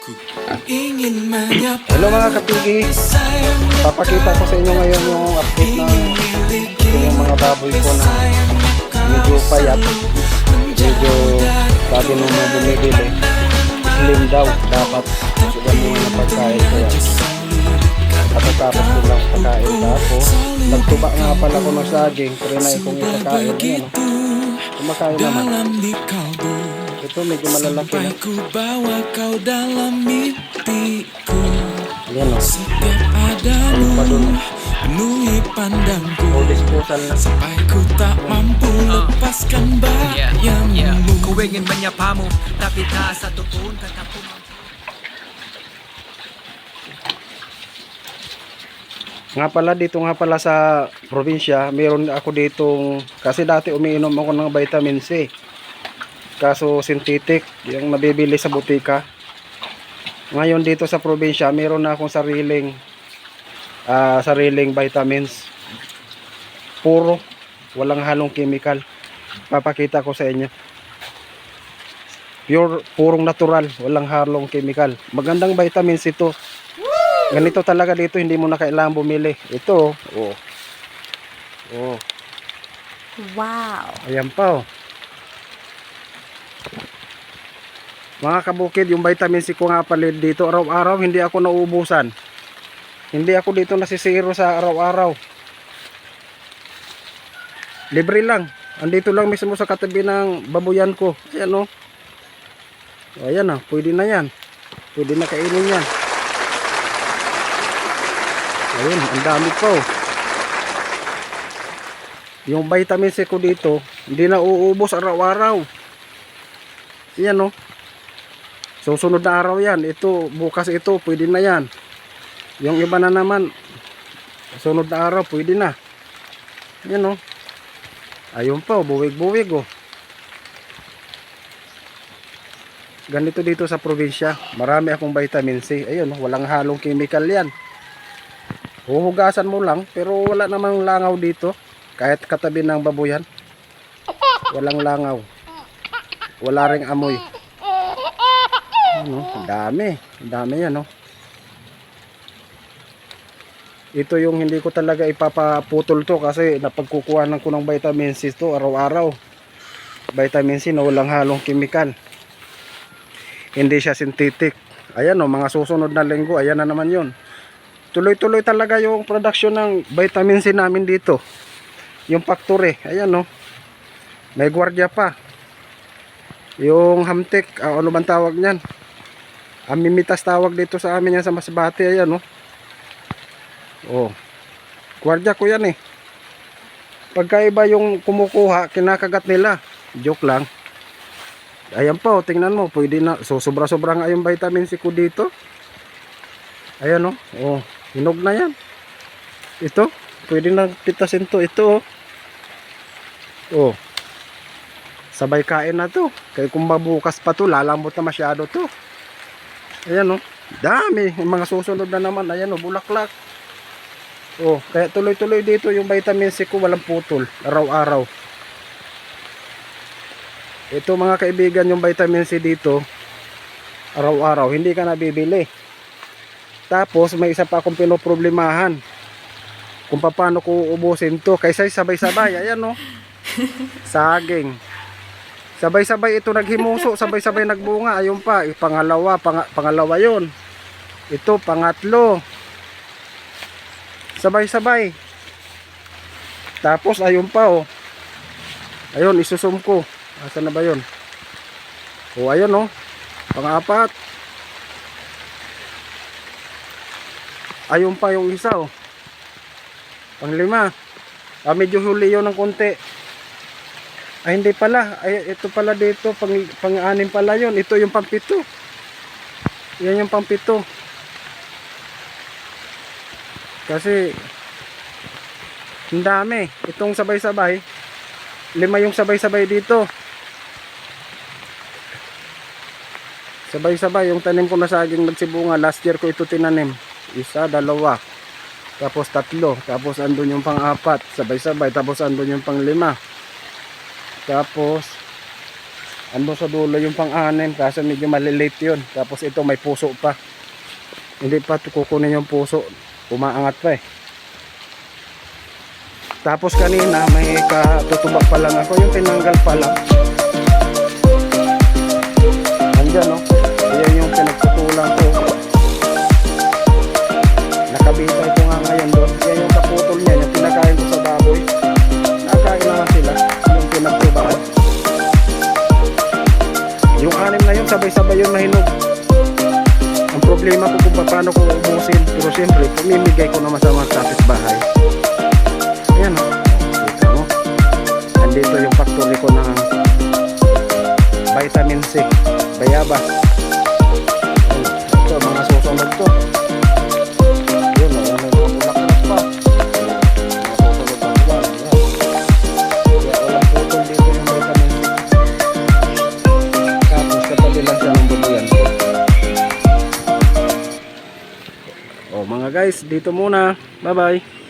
Hello mga kapigi, papakita ko sa inyo ngayon yung update ng yung mga baboy ko na medyo payat, medyo sabi nung mga bumibili slim daw, dapat sugan mo ng pagkain ko yan. Katatapos ko lang pagkain, tapos nagtuba nga pala ko ng saging, trinay kong ipakain, ayan o, kumakain naman. Ito medyo malalaki na. Ayan o. Ayun pa dun. O, disposal na. Kuwingin man niya pa mo, tapit na sa tukon, tatapon. Nga pala dito nga pala sa probinsya, meron ako ditong, kasi dati umiinom ako ng vitamin C. Kaso synthetic, yung nabibili sa butika. Ngayon dito sa probinsya, meron na akong sariling vitamins. Puro, walang halong chemical. Papakita ko sa inyo. Pure, purong natural, walang halong chemical. Magandang vitamins ito. Ganito talaga dito, hindi mo na kailangan bumili. Ito, oh. Oh. Wow. Ayan pa, oh. Mga kabukid, yung vitamin C ko nga pala dito, araw-araw hindi ako nauubusan. Hindi ako dito nasisiro sa araw-araw. Libre lang. Andito lang mismo sa katabi ng babuyan ko. Ayan, oh. Ayan, oh. Pwede na yan. Pwede na kainin yan. Ayun, ang dami po. Yung vitamin C ko dito, hindi na uubos araw-araw. Yan o. Susunod na araw yan. Ito, bukas ito, pwede na yan. Yung iba na naman, sunod na araw, pwede na. Yan o. Ayun po, buwig-buwig o. Ganito dito sa probinsya. Marami akong vitamin C. Ayun o, walang halong chemical yan. Huhugasan mo lang, pero wala namang langaw dito. Kahit katabi ng babuyan, walang langaw. Wala ring amoy. Ano, dami. Dami yan, no. Ito yung hindi ko talaga ipapaputol to kasi napagkukuhanan ko ng vitamin C to araw-araw. Vitamin C na walang halong chemical. Hindi siya synthetic. Ayan, no, mga susunod na linggo, ayan na naman yun. Tuloy-tuloy talaga yung production ng vitamin C namin dito. Yung factory, ayan, no. May gwardiya pa. Yung hamtik, ano bang tawag niyan? Amimitas tawag dito sa amin yan sa Masbate, ayan, no. Oh. Gwardiya ko yan eh. Pagkaiba yung kumukuha, kinakagat nila. Joke lang. Ayan po, tingnan mo, pwede na. So sobra-sobra nga yung vitamin C ko dito. Ayan, no. Oh, hinog na yan. Ito, pwede na pitasin to. Ito, oh. Oh. Sabay kain na to. Kaya kung mabukas pa to, lalambot na masyado to. Ayan, oh. Dami. Yung mga susunod na naman. Ayan, oh, bulaklak. Oh, kaya tuloy-tuloy dito yung vitamin C ko, walang putol. Araw-araw. Ito mga kaibigan, yung vitamin C dito, araw-araw. Hindi ka nabibili. Tapos may isa pa akong pinoproblemahan. Kung paano ko ubusin to. Kaysa sabay-sabay. Ayan, no. Saging. Sabay-sabay ito naghimuso, sabay-sabay nagbunga. Ayun pa, pangalawa yon. Ito, pangatlo. Sabay-sabay. Tapos ayun pa, oh. Ayun, isusum ko. Asan na ba yun? Oh, ayun, oh. Pang-apat. Ayun pa yung isa, oh. Pang-lima. Medyo huli yun ng konti. Ay, hindi pala. Ay, ito pala dito. Pang-anim pala yun. Ito yung pang-pito. Yan yung pang-pito. Kasi, ang dami. Itong sabay-sabay. 5 yung sabay-sabay dito. Sabay-sabay. Yung tanim ko na saging nagsibunga. Last year ko ito tinanim. 1, 2. Tapos 3. Tapos andun yung pang-4. Sabay-sabay. Tapos andun yung pang-5. Tapos Andun sa dulo yung pang-anim, kaso medyo malilate yun. Tapos ito may puso pa. Hindi pa kukunin yung puso. Umaangat pa eh. Tapos kanina may katutubak pa lang ako. Yung tinanggal pa lang. Andyan no. Ayan yung pinagputulan ko. Nakabitay ko nga ngayon doon. Yan yung kaputol niya. Yung pinakain ko sa baboy. Nakain naman sila. Yung pinagtubaan. Yung anim na yun, sabay-sabay yun mahinog. Ang problema ko kung paano ko ubusin. Pero siyempre, pumimigay ko naman sa mga kapitbahay. Ayan o. Kita mo. Andito yung factory ko ng vitamin C. Bayabas. Ito, mga susunod to. Yun o. Ano yung bulaklak pa. Mga susunod ang buwan. Yan. Walang putol dito yung vitamin C. Tapos katabi lang siya ng bubuyan ko. Oh mga guys, dito muna. Bye bye.